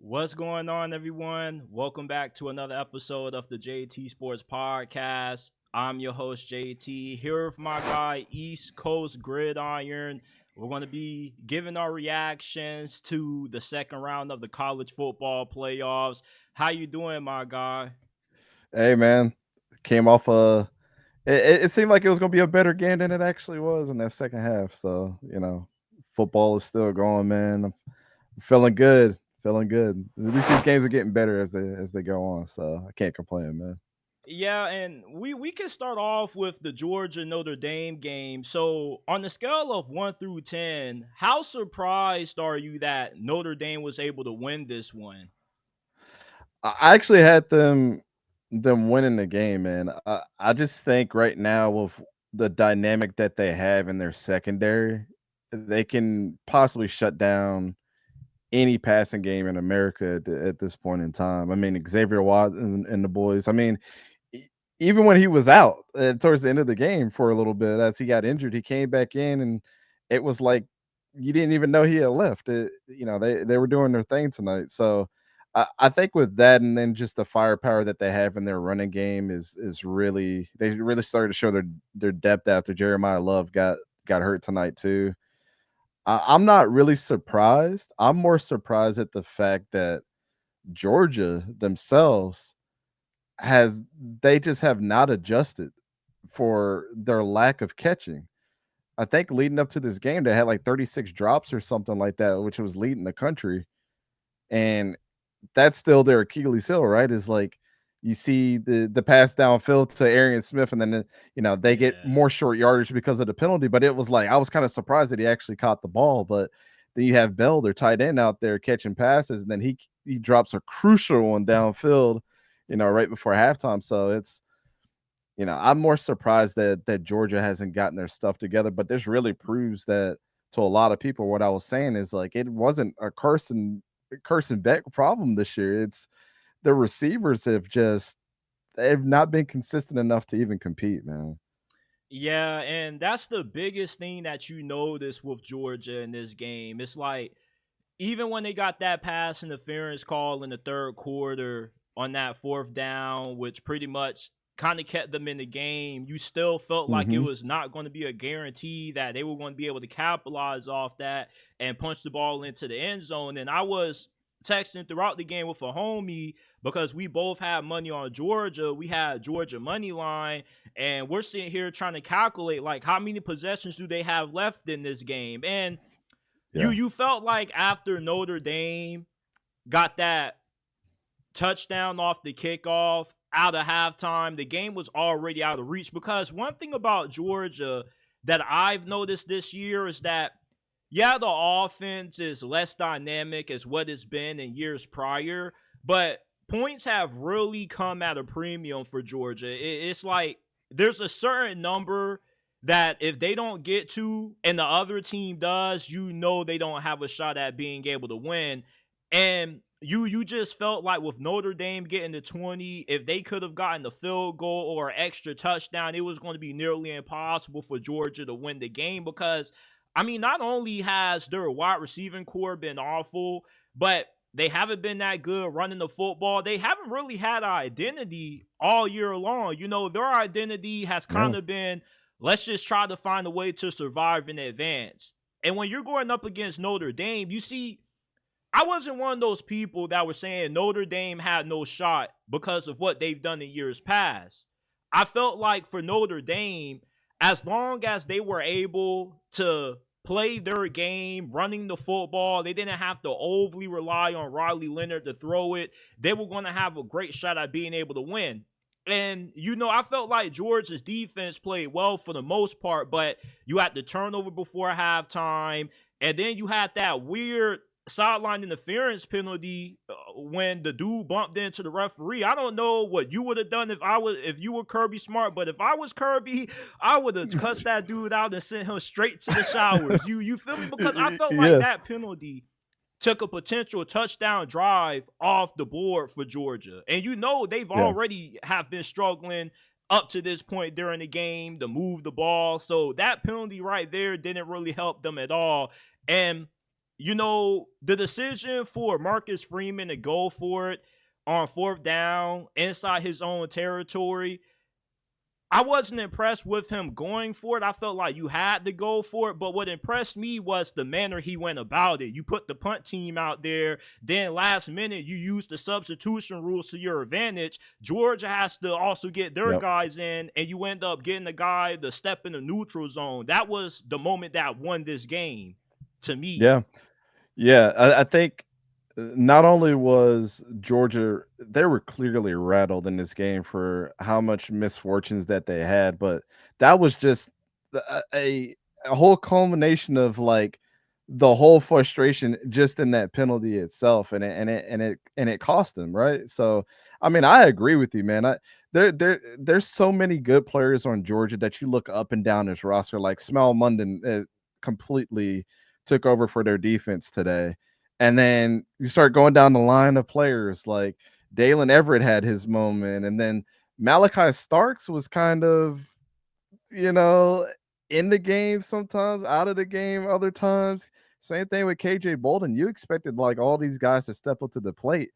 What's going on, everyone? Welcome back to another episode of the JT Sports Podcast. I'm your host, JT, here with my guy, East Coast Gridiron. We're going to be giving our reactions to the second round of the college football playoffs. How you doing, my guy? Hey man, came off it seemed like it was gonna be a better game than it actually was in that second half. So football is still going, man. I'm feeling good, feeling good. At least these games are getting better as they go on. So I can't complain, man. Yeah, and we can start off with the Georgia Notre Dame game. So, on the scale of 1 through 10, how surprised are you that Notre Dame was able to win this one? I actually had them winning the game, man. I just think right now with the dynamic that they have in their secondary, they can possibly shut down any passing game in America at this point in time. I mean, Xavier Watt and the boys. I mean, e- even when he was out towards the end of the game for a little bit as he got injured, he came back in and it was like you didn't even know he had left. They were doing their thing tonight. So I think with that and then just the firepower that they have in their running game is really they really started to show their depth after Jeremiah Love got hurt tonight too. I'm not really surprised. I'm more surprised at the fact that Georgia themselves has they just have not adjusted for their lack of catching. I think leading up to this game, they had like 36 drops or something like that, which was leading the country. And that's still their Achilles heel, right? Is like you see the pass downfield to Arian Smith, and then they get Yeah. more short yardage because of the penalty. But it was like I was kind of surprised that he actually caught the ball. But then you have Bell, their tight end, out there catching passes, and then he drops a crucial one downfield, right before halftime. So I'm more surprised that Georgia hasn't gotten their stuff together. But this really proves that to a lot of people, what I was saying is like it wasn't a Carson Beck problem this year. It's the receivers they've not been consistent enough to even compete, man. Yeah, and that's the biggest thing that you notice with Georgia in this game. It's like even when they got that pass interference call in the third quarter on that fourth down, which pretty much kind of kept them in the game, you still felt like it Mhm. was not going to be a guarantee that they were going to be able to capitalize off that and punch the ball into the end zone. And I was texting throughout the game with a homie because we both had money on Georgia. We had Georgia money line, and we're sitting here trying to calculate like how many possessions do they have left in this game. And you Yeah. you felt like after Notre Dame got that touchdown off the kickoff out of halftime, the game was already out of reach. Because one thing about Georgia that I've noticed this year is that, yeah, the offense is less dynamic as what it's been in years prior, but points have really come at a premium for Georgia. It's like there's a certain number that if they don't get to and the other team does, you know they don't have a shot at being able to win. And you just felt like with Notre Dame getting to 20, if they could have gotten a field goal or an extra touchdown, it was going to be nearly impossible for Georgia to win the game because I mean, not only has their wide receiving core been awful, but they haven't been that good running the football. They haven't really had an identity all year long. You know, their identity has Yeah. kind of been let's just try to find a way to survive in advance. And when you're going up against Notre Dame, you see I wasn't one of those people that were saying Notre Dame had no shot because of what they've done in years past. I felt like for Notre Dame, as long as they were able to play their game, running the football, they didn't have to overly rely on Riley Leonard to throw it. They were going to have a great shot at being able to win. And, I felt like Georgia's defense played well for the most part, but you had the turnover before halftime. And then you had that weird sideline interference penalty when the dude bumped into the referee. I don't know what you would have done if you were Kirby Smart, but if I was Kirby, I would have cussed that dude out and sent him straight to the showers. You feel me? Because I felt like Yeah. that penalty took a potential touchdown drive off the board for Georgia. And they've Yeah. already have been struggling up to this point during the game to move the ball. So that penalty right there didn't really help them at all. And the decision for Marcus Freeman to go for it on fourth down inside his own territory, I wasn't impressed with him going for it. I felt like you had to go for it. But what impressed me was the manner he went about it. You put the punt team out there. Then last minute, you use the substitution rules to your advantage. Georgia has to also get their Yep. guys in, and you end up getting the guy to step in the neutral zone. That was the moment that won this game to me. Yeah. Yeah, I think not only was Georgia, they were clearly rattled in this game for how much misfortunes that they had, but that was just a whole culmination of like the whole frustration just in that penalty itself, and it cost them, right? So, I mean, I agree with you, man. There's so many good players on Georgia that you look up and down this roster, like Smell Munden completely took over for their defense today. And then you start going down the line of players like Dalen Everett had his moment. And then Malachi Starks was kind of, you know, in the game sometimes, out of the game other times. Same thing with KJ Bolden. You expected like all these guys to step up to the plate,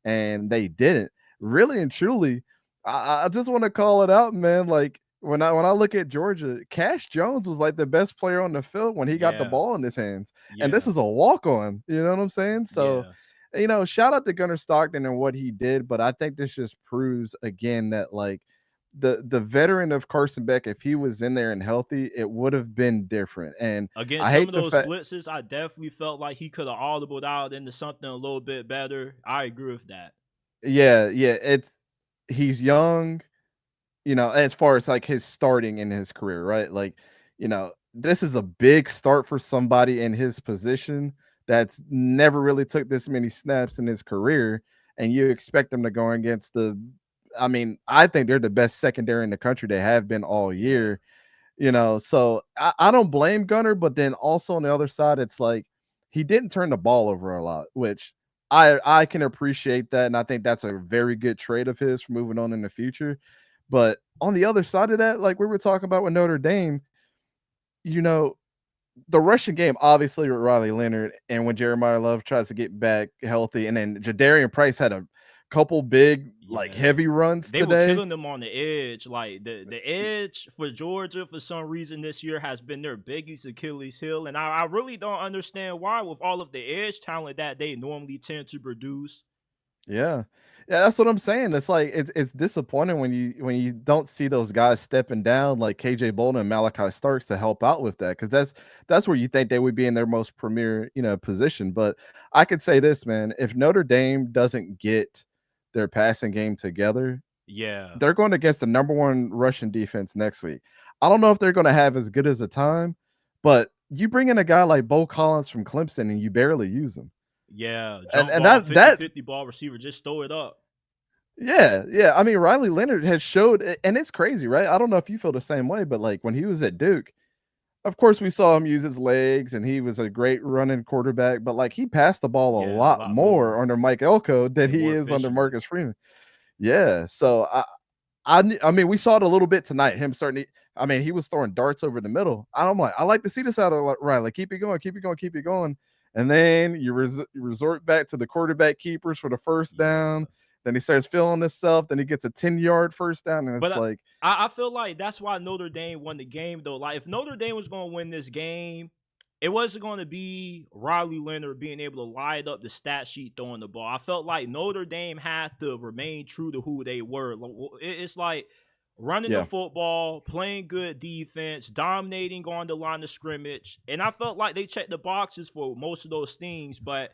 and they didn't. Really and truly, I just want to call it out, man. Like when I look at Georgia, Cash Jones was like the best player on the field when he got the Yeah, ball in his hands, and this yeah, is a walk on. You know what I'm saying? So, yeah. shout out to Gunnar Stockton and what he did, but I think this just proves again that like the veteran of Carson Beck, if he was in there and healthy, it would have been different. And I Against some hate of the those fact, blitzes, I definitely felt like he could have audibled out into something a little bit better. I agree with that. yeah, he's young, as far as like his starting in his career, right? Like, this is a big start for somebody in his position that's never really took this many snaps in his career, and you expect him to go against I mean, I think they're the best secondary in the country. They have been all Yeah. year. So I don't blame Gunner, but then also on the other side, it's like he didn't turn the ball over a lot, which I can appreciate that, and I think that's a very good trade of his for moving on in the future. But on the other side of that, like we were talking about with Notre Dame, you know, the rushing game, obviously with Riley Leonard, and when Jeremiah Love tries to get back healthy, and then Jadarian Price had a couple big, like Yeah, heavy runs they were today. killing them on the edge. Like the edge for Georgia for some reason this year has been their biggest Achilles heel, and I really don't understand why with all of the edge talent that they normally tend to produce. Yeah. Yeah, that's what I'm saying. It's like it's disappointing when you don't see those guys stepping down like KJ Bolden and Malachi Starks to help out with that, because that's where you think they would be in their most premier, position. But I could say this, man, if Notre Dame doesn't get their passing game together, Yeah, they're going against the number one Russian defense next week. I don't know if they're going to have as good as a time, but you bring in a guy like Bo Collins from Clemson and you barely use him. yeah, And jump and ball, that that 50-50 ball receiver, just throw it up. Yeah, yeah. I mean, Riley Leonard has showed, and it's crazy, right? I don't know if you feel the same way, but like when he was at Duke, of course we saw him use his legs, and he was a great running quarterback. But like he passed the ball a Yeah, a lot lot more more under Mike Elko than and he more is under efficiently. Marcus Freeman. Yeah. So I mean, we saw it a little bit tonight. Him starting. I mean, he was throwing darts over the middle. I'm like, I like to see this out of Riley. Keep it going, keep it going, keep it going. And then you resort back to the quarterback keepers for the first down. Yeah. Then he starts feeling himself. Then he gets a 10-yard first down, and But it's like, I feel like that's why Notre Dame won the game, though. Like, if Notre Dame was going to win this game, it wasn't going to be Riley Leonard being able to light up the stat sheet throwing the ball. I felt like Notre Dame had to remain true to who they were. It's like running the yeah, football, playing good defense, dominating on the line of scrimmage. And I felt like they checked the boxes for most of those things, but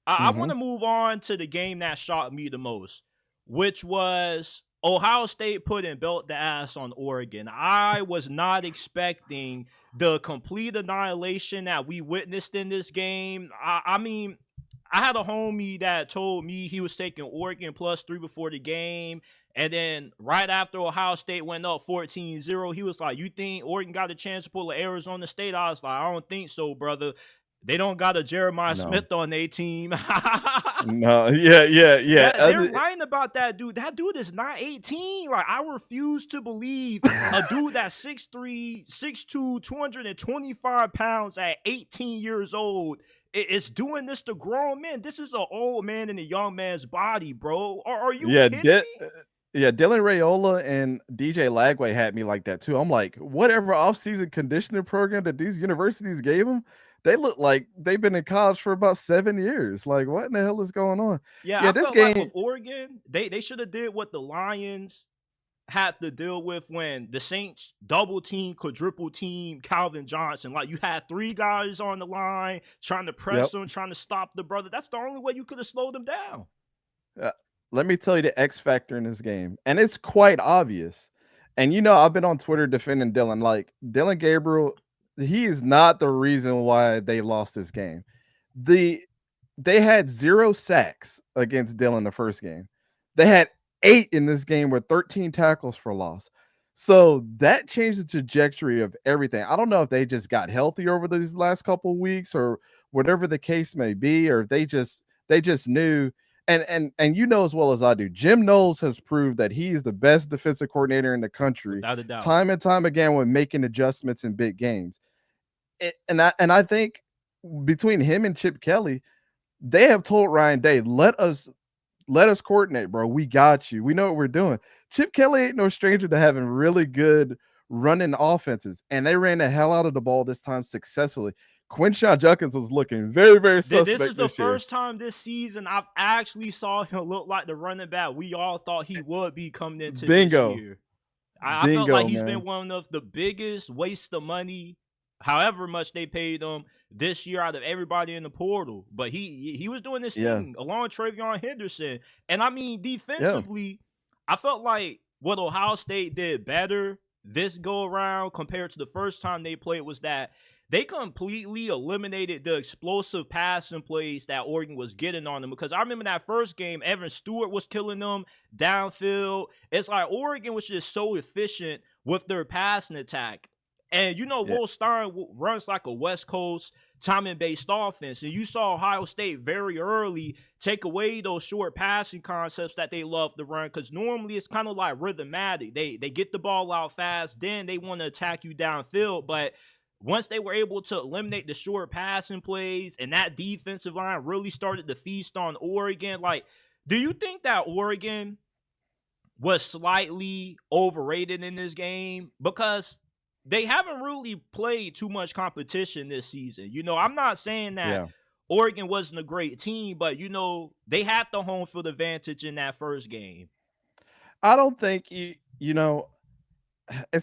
I want mm-hmm, to move on to the game that shocked me the most, which was Ohio State putting belt the ass on Oregon. I was not expecting the complete annihilation that we witnessed in this game. I mean, I had a homie that told me he was taking Oregon +3 before the game. And then right after Ohio State went up 14-0, he was like, "You think Oregon got a chance to pull Arizona State?" I was like, "I don't think so, brother. They don't got a Jeremiah no, Smith on their team." no, yeah. That they're lying about that dude. That dude is not 18. Like, I refuse to believe a dude that's 6'3, 6'2", 225 pounds at 18 years old it's doing this to grown men. This is an old man in a young man's body, bro. Are you Yeah, kidding me? yeah, Dylan Rayola and DJ Lagway had me like that too. I'm like, whatever offseason conditioning program that these universities gave them, they look like they've been in college for about 7 years. Like, what in the hell is going on? Yeah, Yeah, I this felt like with game. Oregon, they should have did what the Lions had to deal with when the Saints double team, quadruple team Calvin Johnson. Like you had three guys on the line trying to Yep. press him, trying to stop the brother. That's the only way you could have slowed him down. Uh, Let me tell you the X factor in this game, and it's quite obvious. And I've been on Twitter defending Dylan. Like Dylan Gabriel, he is not the reason why they lost this game. The They had 0 sacks against Dylan the first game. They had 8 in this game with 13 tackles for loss. So that changed the trajectory of everything. I don't know if they just got healthy over these last couple of weeks or whatever the case may be, or if they just knew. And as well as I do, Jim Knowles has proved that he is the best defensive coordinator in the country, Without a doubt. time and time again, when making adjustments in big games. And I think between him and Chip Kelly, they have told Ryan Day, let us coordinate, bro. We got you. We know what we're doing. Chip Kelly ain't no stranger to having really good running offenses, and they ran the hell out of the ball this time successfully. Quinshawn Judkins was looking very, very This is suspect the this year. first time this season I've actually saw him look like the running back we all thought he would be coming into this Bingo. year. I felt like Bingo, he's man. been one of the biggest waste of money, however much they paid him this year out of everybody in the portal. But he was doing this Yeah. thing along with Travion Henderson. And I mean, Yeah. defensively, I felt like what Ohio State did better this go around compared to the first time they played was that they completely eliminated the explosive passing plays that Oregon was getting on them. Because I remember that first game, Evan Stewart was killing them downfield. It's like Oregon was just so efficient with their passing attack. And Yeah. Will Stein runs like a West Coast timing based offense. And you saw Ohio State very early take away those short passing concepts that they love to run. Because normally it's kind of like rhythmatic. They get the ball out fast, then they want to attack you downfield. But once they were able to eliminate the short passing plays and that defensive line really started to feast on Oregon, like, do you think that Oregon was slightly overrated in this game? Because they haven't really played too much competition this season. I'm not saying that Yeah. Oregon wasn't a great team, but they had the home field advantage in that first game. I don't think it's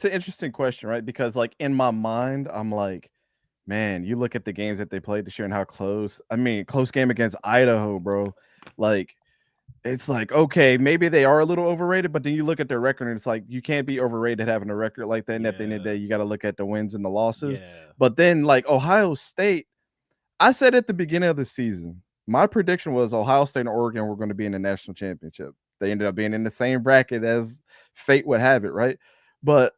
an interesting question, right? Because like in my mind, I'm like, man, you look at the games that they played this year and how close. I mean, close game against Idaho, bro. Like it's like, okay, maybe they are a little overrated, but then you look at their record and it's like you can't be overrated having a record like that. And at the end of the Yeah. day, you got to look at the wins and the losses. Yeah. But then like Ohio State, I said at the beginning of the season, my prediction was Ohio State and Oregon were going to be in the national championship. They ended up being in the same bracket as fate would have it, right? But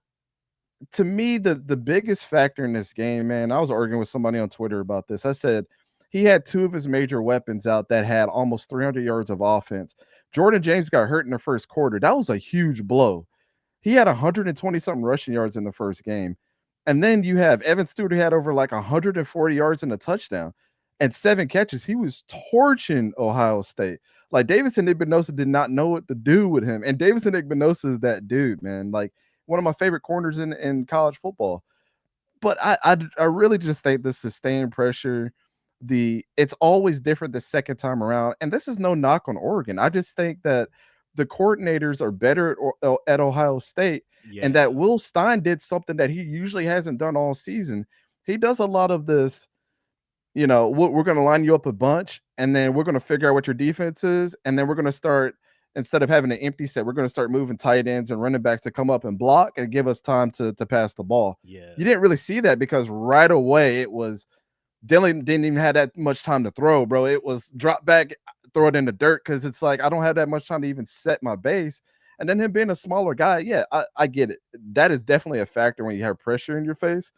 to me, the biggest factor in this game, man, I was arguing with somebody on Twitter about this. I said he had 2 of his major weapons out that had almost 300 yards of offense. Jordan James got hurt in the first quarter. That was a huge blow. He had 120 something rushing yards in the first game. And then you have Evan Stewart, who had over like 140 yards and a touchdown and 7 catches. He was torching Ohio State. Like Davison Igbinosa did not know what to do with him. And Davison Igbinosa is that dude, man. Like one of my favorite corners in college football. But I really just think the sustained pressure, it's always different the second time around. And this is no knock on Oregon. I just think that the coordinators are better at Ohio State, and Yeah. that Will Stein did something that he usually hasn't done all season. He does a lot of this, we're going to line you up a bunch, and then we're going to figure out what your defense is, and then we're going to start, instead of having an empty set, we're going to start moving tight ends and running backs to come up and block and give us time to pass the ball. Yeah. You didn't really see that because right away it was Dylan didn't even have that much time to throw, bro. It was drop back, throw it in the dirt, because it's like I don't have that much time to even set my base. And then him being a smaller guy, yeah, I get it. That is definitely a factor when you have pressure in your face.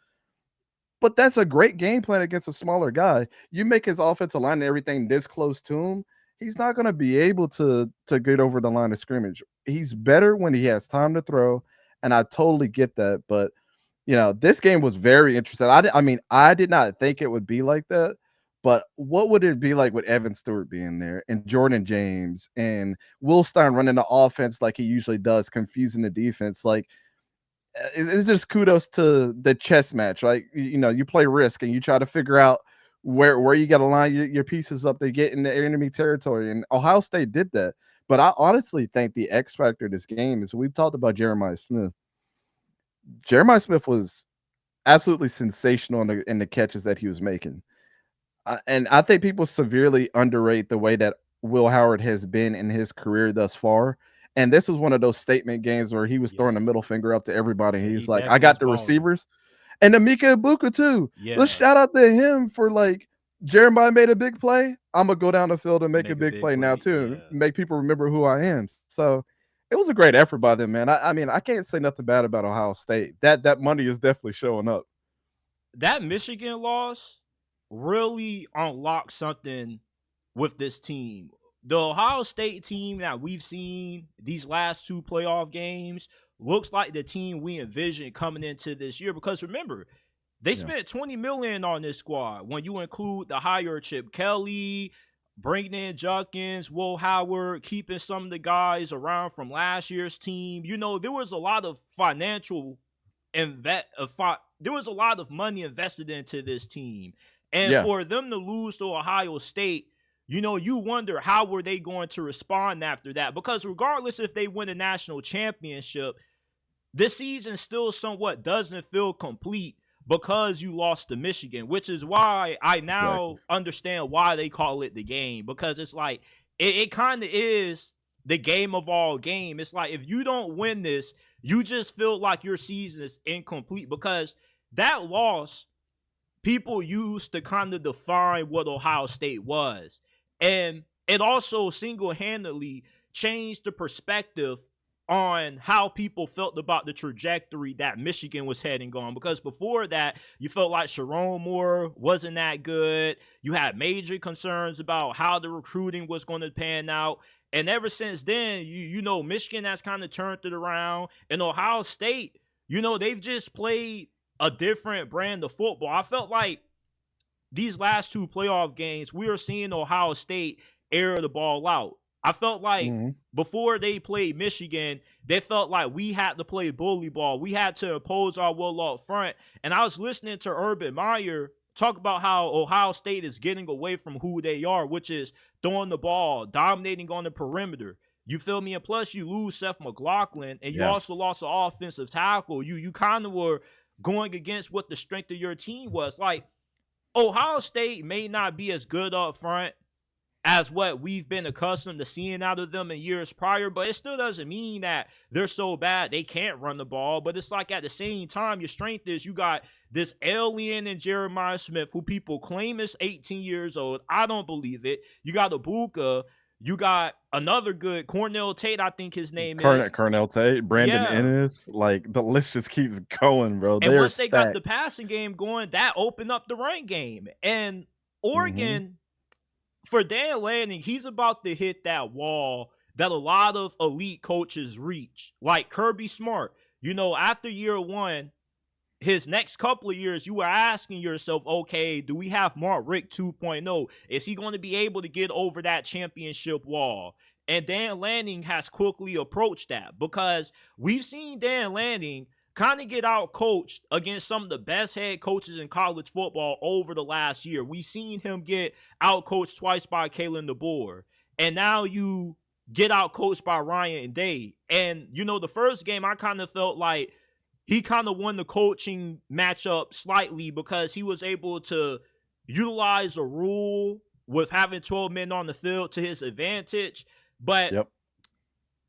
But that's a great game plan against a smaller guy. You make his offensive line and everything this close to him, he's not going to be able to get over the line of scrimmage. He's better when he has time to throw, and I totally get that. But this game was very interesting. I mean, I did not think it would be like that, But what would it be like with Evan Stewart being there and Jordan James and Will Stein running the offense like he usually does, confusing the defense? Like, it's just kudos to the chess match. Like, you know, you play Risk and you try to figure out where you got to line your pieces up to get in the enemy territory. And Ohio State did that. But I honestly think the X factor of this game is, we talked about Jeremiah Smith. Jeremiah Smith was absolutely sensational in the catches that he was making. And I think people severely underrate the way that Will Howard has been in his career thus far. And this is one of those statement games where he was Yeah. throwing the middle finger up to everybody. Yeah, He's he like, I definitely was got the balling. receivers. And Amika Ibuka too. Let's Yeah. shout out to him for, like, Jeremiah made a big play. I'm gonna go down the field and make a big play now too. Yeah. Make people remember who I am. So it was a great effort by them, man. I mean, I can't say nothing bad about Ohio State. That money is definitely showing up. That Michigan loss really unlocked something with this team. The Ohio State team that we've seen these last two playoff games looks like the team we envisioned coming into this year. Because remember, they spent $20 million on this squad. When you include the hire Chip Kelly, bringing in Junkins, Will Howard, keeping some of the guys around from last year's team. You know, there was a lot of financial there was a lot of money invested into this team. And for them to lose to Ohio State, you know, you wonder how were they going to respond after that? Because regardless if they win a national championship, this season still somewhat doesn't feel complete because you lost to Michigan, which is why I now understand why they call it the game. Because it's like, it kind of is the game of all game. It's like, if you don't win this, you just feel like your season is incomplete, because that loss people used to kind of define what Ohio State was. And it also single-handedly changed the perspective on how people felt about the trajectory that Michigan was heading on. Because before that, you felt like Sharon Moore wasn't that good. You had major concerns about how the recruiting was going to pan out. And ever since then, you know, Michigan has kind of turned it around. And Ohio State, you know, they've just played a different brand of football. I felt like these last two playoff games, we were seeing Ohio State air the ball out. I felt like before they played Michigan, they felt like we had to play bully ball. We had to impose our will up front. And I was listening to Urban Meyer talk about how Ohio State is getting away from who they are, which is throwing the ball, dominating on the perimeter. You feel me? And plus, you lose Seth McLaughlin, and you also lost an offensive tackle. You kind of were going against what the strength of your team was. Like, Ohio State may not be as good up front as what we've been accustomed to seeing out of them in years prior, but it still doesn't mean that they're so bad they can't run the ball. But it's like, at the same time, your strength is you got this alien in Jeremiah Smith, who people claim is 18 years old. I don't believe it. You got Ibuka. You got another good Cornell Tate, I think his name is. Cornell Tate, Brandon Ennis. Like, the list just keeps going, bro. And once they got the passing game going, that opened up the run game. And Oregon, for Dan Lanning, he's about to hit that wall that a lot of elite coaches reach. Like Kirby Smart. You know, after year one, his next couple of years, you were asking yourself, okay, do we have Mark Richt 2.0? Is he going to be able to get over that championship wall? And Dan Lanning has quickly approached that, because we've seen Dan Lanning kind of get out coached against some of the best head coaches in college football over the last year. We've seen him get out coached twice by Kalen DeBoer. And now you get out coached by Ryan Day. And, you know, the first game, I kind of felt like he kind of won the coaching matchup slightly, because he was able to utilize a rule with having 12 men on the field to his advantage. But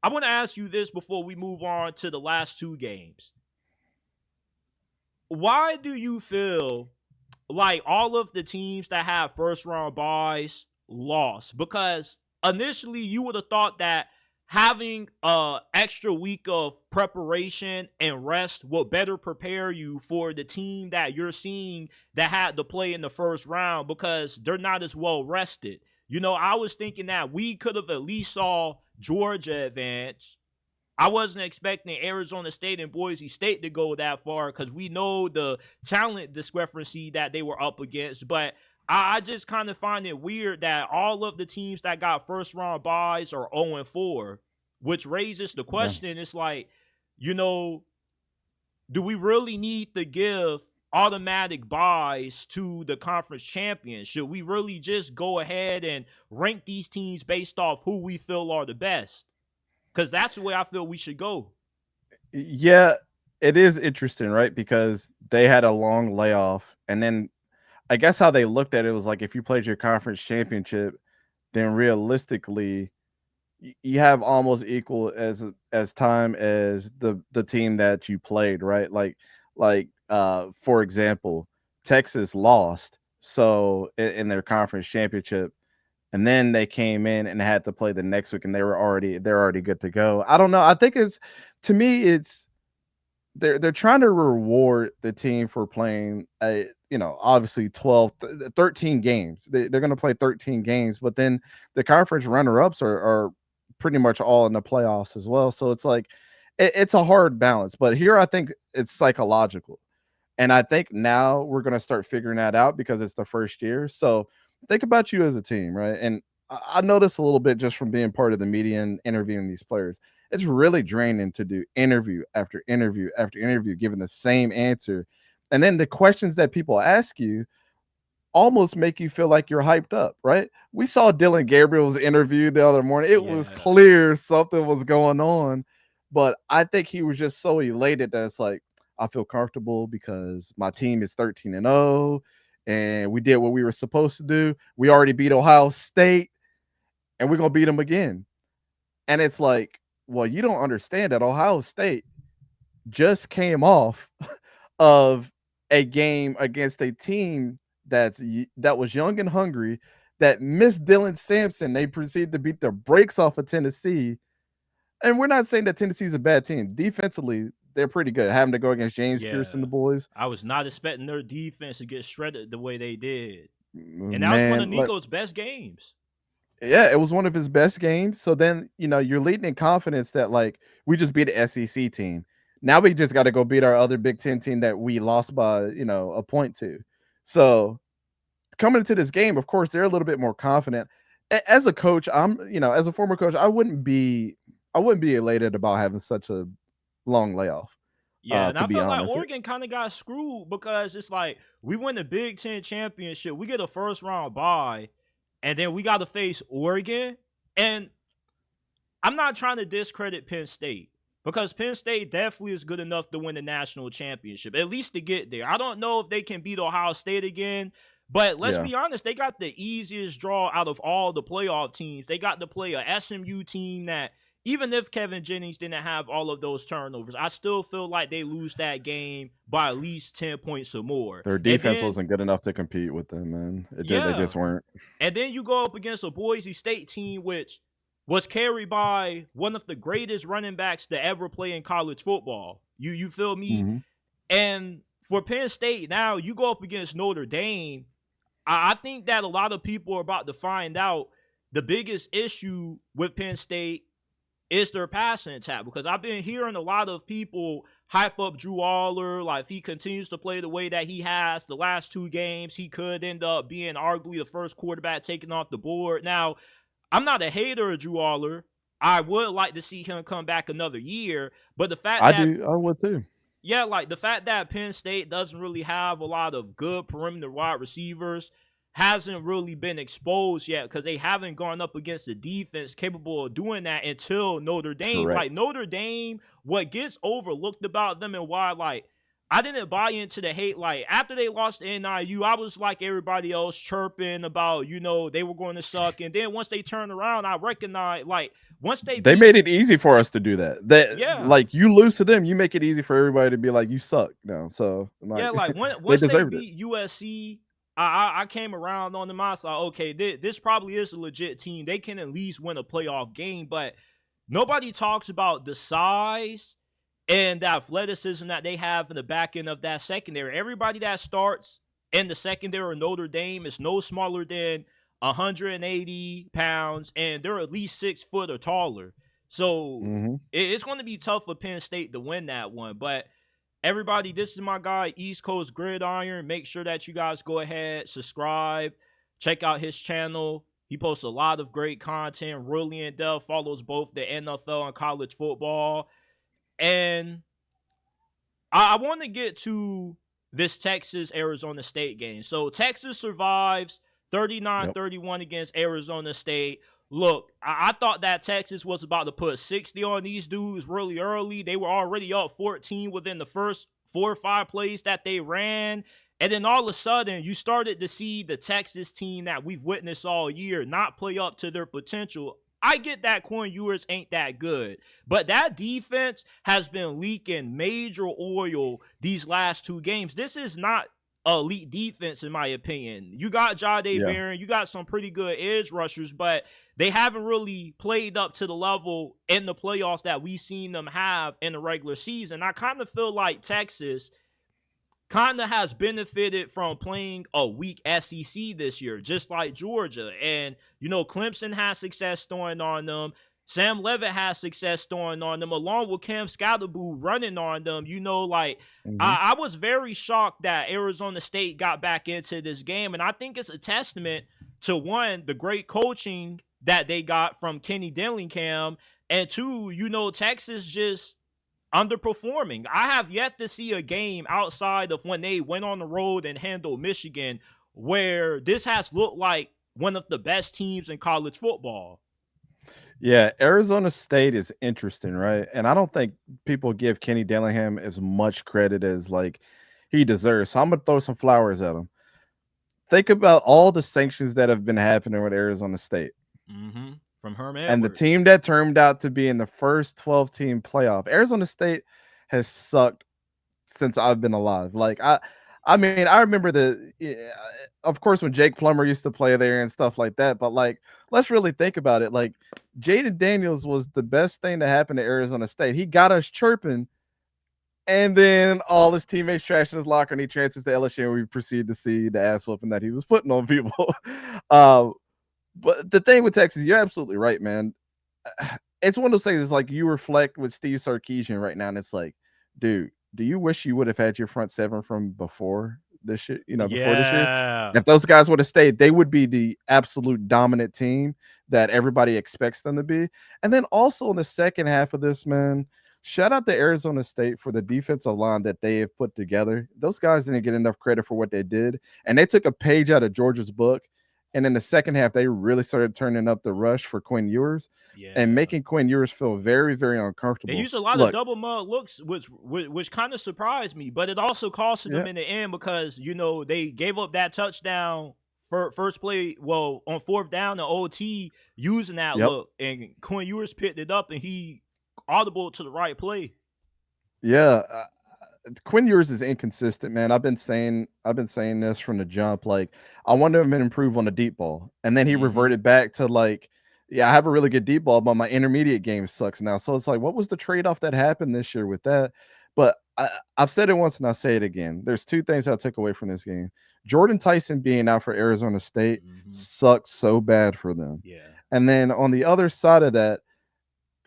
I want to ask you this before we move on to the last two games. Why do you feel like all of the teams that have first-round byes lost? Because initially you would have thought that having an extra week of preparation and rest will better prepare you for the team that you're seeing that had to play in the first round, because they're not as well rested. You know, I was thinking that we could have at least saw Georgia advance. I wasn't expecting Arizona State and Boise State to go that far, because we know the talent discrepancy that they were up against. But I just kind of find it weird that all of the teams that got first round buys are 0-4, which raises the Yeah. question. It's like, you know, do we really need to give automatic buys to the conference champions? Should we really just go ahead and rank these teams based off who we feel are the best? Because that's the way I feel we should go. Yeah, it is interesting, right? Because they had a long layoff, and then I guess how they looked at it was like if you played your conference championship, then realistically you have almost equal as time as the team that you played, right? For example, Texas lost so in their conference championship, and then they came in and had to play the next week, and they're already good to go. I don't know. I think it's to me it's they're trying to reward the team for playing a obviously 13 games. They're going to play 13 games, but then the conference runner-ups are pretty much all in the playoffs as well, so it's like it's a hard balance. But here I think it's psychological, and I think now we're going to start figuring that out because it's the first year. So think about you as a team, right? And I noticed a little bit just from being part of the media and interviewing these players. It's really draining to do interview after interview after interview, giving the same answer. And then the questions that people ask you almost make you feel like you're hyped up, right? We saw Dylan Gabriel's interview the other morning. It was Yeah. clear something was going on, but I think he was just so elated that it's like, I feel comfortable because my team is 13-0 and we did what we were supposed to do. We already beat Ohio State and we're going to beat them again. And it's like, well, you don't understand that Ohio State just came off of a game against a team that was young and hungry, that missed Dylan Sampson. They proceeded to beat the brakes off of Tennessee. And we're not saying that Tennessee's a bad team. Defensively, they're pretty good. Having to go against James Pierce and Yeah. the boys, I was not expecting their defense to get shredded the way they did. And that was one of man, like, Nico's best games. yeah, it was one of his best games. So then, you're leading in confidence that like we just beat an SEC team. Now we just got to go beat our other Big Ten team that we lost by, a point to. So coming into this game, of course, they're a little bit more confident. As a coach, as a former coach, I wouldn't be elated about having such a long layoff. Yeah, and To I be felt like honest. Oregon kind of got screwed because it's like we win the Big Ten championship, we get a first round bye, and then we got to face Oregon. And I'm not trying to discredit Penn State because Penn State definitely is good enough to win the national championship, at least to get there. I don't know if they can beat Ohio State again, but let's Yeah. be honest, they got the easiest draw out of all the playoff teams. They got to play a SMU team that, even if Kevin Jennings didn't have all of those turnovers, I still feel like they lose that game by at least 10 points or more. Their And defense then, wasn't good enough to compete with them, man. They yeah, just weren't. and then you go up against a Boise State team, which was carried by one of the greatest running backs to ever play in college football. You feel me? Hmm. And for Penn State, now you go up against Notre Dame. I think that a lot of people are about to find out the biggest issue with Penn State is their passing attack, because I've been hearing a lot of people hype up Drew Aller. Like, if he continues to play the way that he has the last two games, he could end up being arguably the first quarterback taken off the board. Now, I'm not a hater of Drew Aller. I would like to see him come back another year, but the fact I that, do. I would too. yeah, like the fact that Penn State doesn't really have a lot of good perimeter wide receivers hasn't really been exposed yet, because they haven't gone up against the defense capable of doing that until Notre Dame. Like, Correct. Notre Dame, what gets overlooked about them and why, like, I didn't buy into the hate. Like, after they lost to NIU, I was like everybody else, chirping about, they were going to suck. And then once they turned around, I recognized, like, once they They beat, made it easy for us to do that. That yeah, like you lose to them, you make it easy for everybody to be like you suck. No, so yeah, like like they once they deserved it. beat USC, I came around on them. I was like, okay, this probably is a legit team. They can at least win a playoff game, but nobody talks about the size and the athleticism that they have in the back end of that secondary. Everybody that starts in the secondary of Notre Dame is no smaller than 180 pounds, and they're at least 6 foot or taller. So Hmm. it's going to be tough for Penn State to win that one. But Everybody, this is my guy, East Coast Gridiron. Make sure that you guys go ahead, subscribe, check out his channel. He posts a lot of great content, really in depth, follows both the NFL and college football. And I want to get to this Texas Arizona State game. So Texas survives 39-31 against Arizona State. Look, I thought that Texas was about to put 60 on these dudes really early. They were already up 14 within the first 4 or 5 plays that they ran. And then all of a sudden, you started to see the Texas team that we've witnessed all year not play up to their potential. I get that Quinn Ewers ain't that good, but that defense has been leaking major oil these last 2 games. This is not elite defense, in my opinion. You got Jahdae Barron, you got some pretty good edge rushers, but they haven't really played up to the level in the playoffs that we've seen them have in the regular season. I kind of feel like Texas kind of has benefited from playing a weak SEC this year, just like Georgia. And, you know, Clemson has success throwing on them. Sam Levitt has success throwing on them, along with Cam Skattebo running on them. You know, like, I was very shocked that Arizona State got back into this game. And I think it's a testament to, one, the great coaching that they got from Kenny Dillingham, and 2, you know, Texas just underperforming. I have yet to see a game outside of when they went on the road and handled Michigan where this has looked like one of the best teams in college football. Yeah, Arizona State is interesting, right? And I don't think people give Kenny Dillingham as much credit as like he deserves. So I'm gonna throw some flowers at him. Think about all the sanctions that have been happening with Arizona State. From Herm Edwards. And the team that turned out to be in the first 12-team playoff. Arizona State has sucked since I've been alive. Like I mean, I remember of course, when Jake Plummer used to play there and stuff like that. But like, let's really think about it. Like, Jaden Daniels was the best thing to happen to Arizona State. He got us chirping, and then all his teammates trashing his locker, and he transfers to LSU, and we proceed to see the ass whooping that he was putting on people. But the thing with Texas, you're absolutely right, man. It's one of those things. It's like you reflect with Steve Sarkisian right now, and it's like, dude, do you wish you would have had your front seven from before this shit? You know, before this year, if those guys would have stayed, they would be the absolute dominant team that everybody expects them to be. And then also in the second half of this, man, shout out to Arizona State for the defensive line that they have put together. Those guys didn't get enough credit for what they did, and they took a page out of Georgia's book. And in the second half, they really started turning up the rush for Quinn Ewers and making Quinn Ewers feel very, very uncomfortable. They used a lot of double mug looks, which kind of surprised me, but it also costed them in the end because, you know, they gave up that touchdown for first play, well, on 4th down and OT using that look, and Quinn Ewers picked it up and he audible to the right play. Yeah. Quinn Ewers is inconsistent, man. I've been saying this from the jump. Like, I wanted him to improve on the deep ball, and then he reverted back to like, yeah, I have a really good deep ball, but my intermediate game sucks now. So it's like, what was the trade-off that happened this year with that? But I've said it once and I'll say it again. There's 2 things I took away from this game. Jordan Tyson being out for Arizona State sucks so bad for them. Yeah. And then on the other side of that,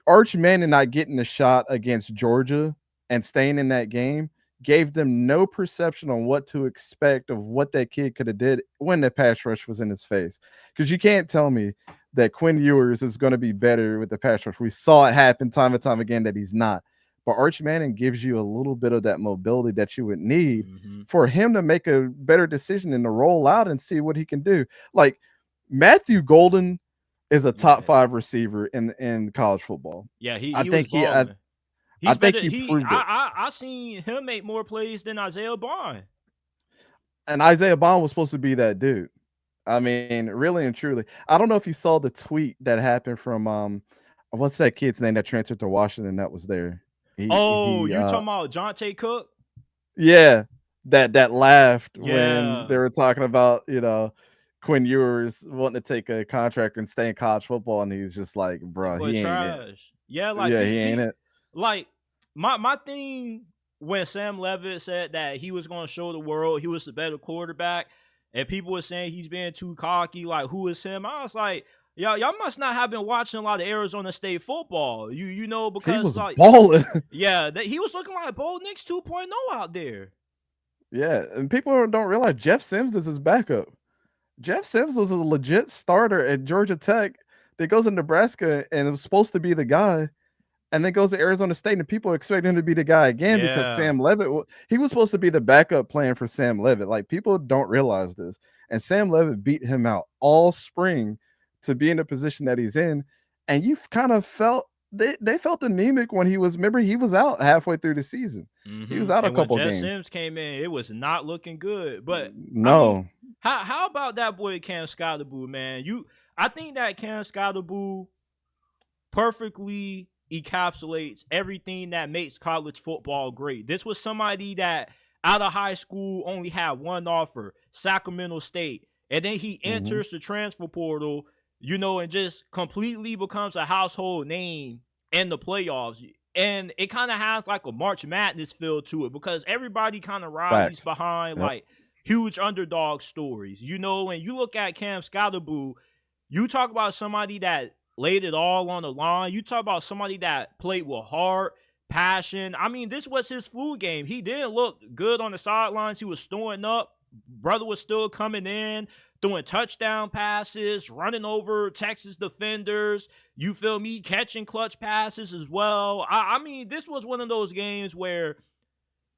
Arch Manning not getting a shot against Georgia and staying in that game gave them no perception on what to expect of what that kid could have did when the pass rush was in his face. Because you can't tell me that Quinn Ewers is going to be better with the pass rush. We saw it happen time and time again that he's not. But Arch Manning gives you a little bit of that mobility that you would need for him to make a better decision and to roll out and see what he can do. Like, Matthew Golden is a top 5 receiver in college football. Yeah, I think he proved it. I seen him make more plays than Isaiah Bond. And Isaiah Bond was supposed to be that dude. I mean, really and truly. I don't know if you saw the tweet that happened from what's that kid's name that transferred to Washington that was there? You talking about Jeanty Cook? Yeah, that laughed when they were talking about, you know, Quinn Ewers wanting to take a contract and stay in college football, and he's just like, bro, he ain't it. Yeah, like he ain't it. Like, my thing when Sam Levitt said that he was going to show the world he was the better quarterback, and people were saying he's being too cocky, like, who is him? I was like, y'all must not have been watching a lot of Arizona State football. You know He because was like balling. yeah, he was looking like Bo Nix 2.0 out there. Yeah, and people don't realize Jeff Sims is his backup. Jeff Sims was a legit starter at Georgia Tech that goes to Nebraska and was supposed to be the guy, and then goes to Arizona State, and people expect him to be the guy again because Yeah. Sam Levitt, he was supposed to be the backup plan for Sam Levitt. Like, people don't realize this. And Sam Levitt beat him out all spring to be in the position that he's in. And you've kind of felt they felt anemic when he was, remember, he was out halfway through the season. He was out a And when couple Jeff games. Sims came in, it was not looking good. But I mean, No. how about that boy Cam Skattebo, man? I think that Cam Skattebo perfectly encapsulates everything that makes college football great. This was somebody that out of high school only had one offer, Sacramento State. And then he Mhm. enters the transfer portal, and just completely becomes a household name in the playoffs. And it kind of has like a March Madness feel to it because everybody kind of rallies Facts. behind Yep. like huge underdog stories. And you look at Cam Skattebo, you talk about somebody that laid it all on the line. You talk about somebody that played with heart, passion. I mean, this was his flu game. He didn't look good on the sidelines. He was throwing up. Brother was still coming in, throwing touchdown passes, running over Texas defenders. You feel me? Catching clutch passes as well. I mean, this was one of those games where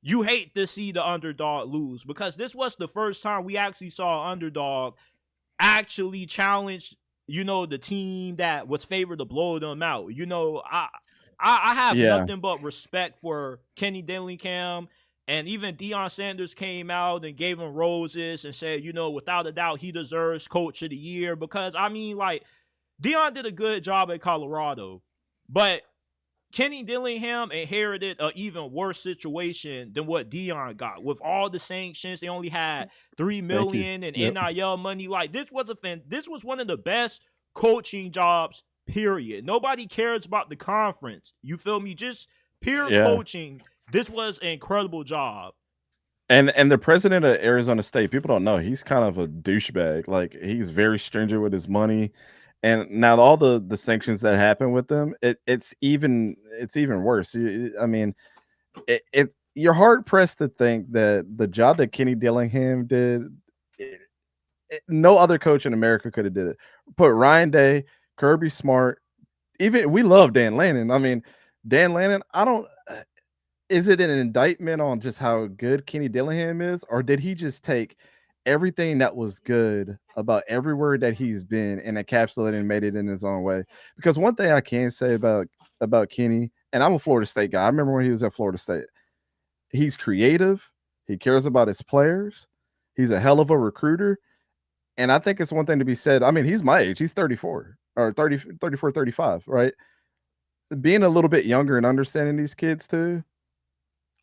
you hate to see the underdog lose because this was the first time we actually saw an underdog actually challenge, the team that was favored to blow them out. I have Yeah. nothing but respect for Kenny Dillingham. And even Deion Sanders came out and gave him roses and said, without a doubt, he deserves Coach of the Year. Because, I mean, like, Deion did a good job at Colorado. But Kenny Dillingham inherited an even worse situation than what Deion got. With all the sanctions, they only had Thank you. $3 million in Yep. NIL money. Like this was one of the best coaching jobs. Period. Nobody cares about the conference. You feel me? Just pure Yeah. coaching. This was an incredible job. And the president of Arizona State, people don't know, he's kind of a douchebag. Like, he's very stringent with his money. And now all the sanctions that happen with them, it's even worse. I mean, you're hard pressed to think that the job that Kenny Dillingham did, no other coach in America could have did it. Put Ryan Day, Kirby Smart, even we love Dan Lannon. I mean, Dan Lannon, I don't. Is it an indictment on just how good Kenny Dillingham is, or did he just take everything that was good about everywhere that he's been and encapsulated and made it in his own way? Because one thing I can say about Kenny, and I'm a Florida State guy. I remember when he was at Florida State. He's creative. He cares about his players. He's a hell of a recruiter. And I think it's one thing to be said. I mean, he's my age. He's 34 or 30, 34, 35, right? Being a little bit younger and understanding these kids too,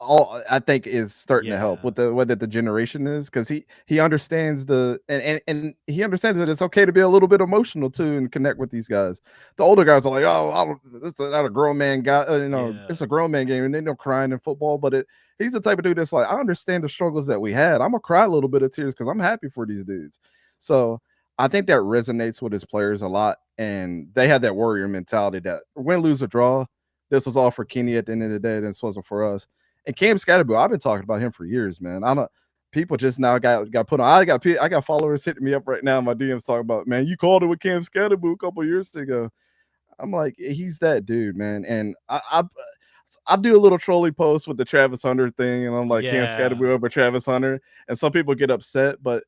all I think is starting to help Yeah. with the way that the generation is, because he understands and he understands that it's okay to be a little bit emotional too and connect with these guys. The older guys are like, oh, this is not a grown man guy, it's Yeah. a grown man game, and they don't crying in football. But he's the type of dude that's like, I understand the struggles that we had. I'm gonna cry a little bit of tears because I'm happy for these dudes. So I think that resonates with his players a lot, and they had that warrior mentality that win, lose, or draw. This was all for Kenny at the end of the day. This wasn't for us. And Cam Skattebo, I've been talking about him for years, man. I don't. People just now got put on. I got followers hitting me up right now. My DMs talking about, man, you called it with Cam Skattebo a couple years ago. I'm like, he's that dude, man. And I do a little trolley post with the Travis Hunter thing, and I'm like, Cam Yeah. Skattebo over Travis Hunter, and some people get upset, but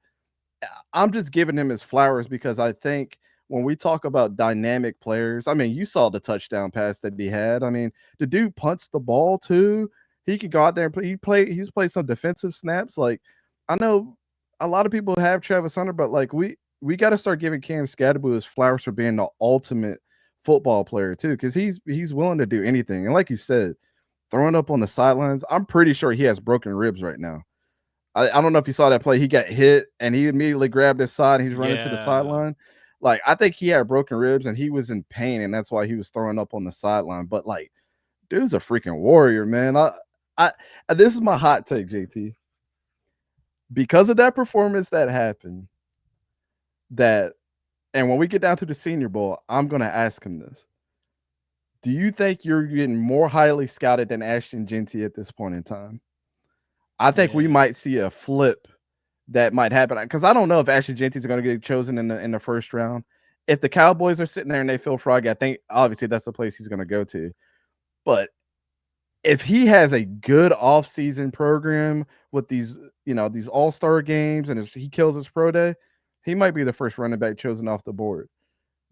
I'm just giving him his flowers because I think when we talk about dynamic players, I mean, you saw the touchdown pass that he had. I mean, the dude punts the ball too. He could go out there and play. He's played some defensive snaps. Like, I know a lot of people have Travis Hunter, but like we got to start giving Cam Skattebo his flowers for being the ultimate football player too, because he's willing to do anything. And like you said, throwing up on the sidelines, I'm pretty sure he has broken ribs right now. I don't know if you saw that play. He got hit and he immediately grabbed his side and he's running to the Yeah. sideline. Like, I think he had broken ribs and he was in pain, and that's why he was throwing up on the sideline. But like, dude's a freaking warrior, man. I this is my hot take, JT. Because of that performance that happened, that And when we get down to the Senior Bowl, I'm going to ask him this. Do you think you're getting more highly scouted than Ashton Jeanty at this point in time? I think we Yeah. might see a flip that might happen because I don't know if Ashton Jeanty is going to get chosen in the first round. If the Cowboys are sitting there and they feel froggy, I think obviously that's the place he's going to go to. But if he has a good offseason program with these, these all-star games and he kills his pro day, he might be the first running back chosen off the board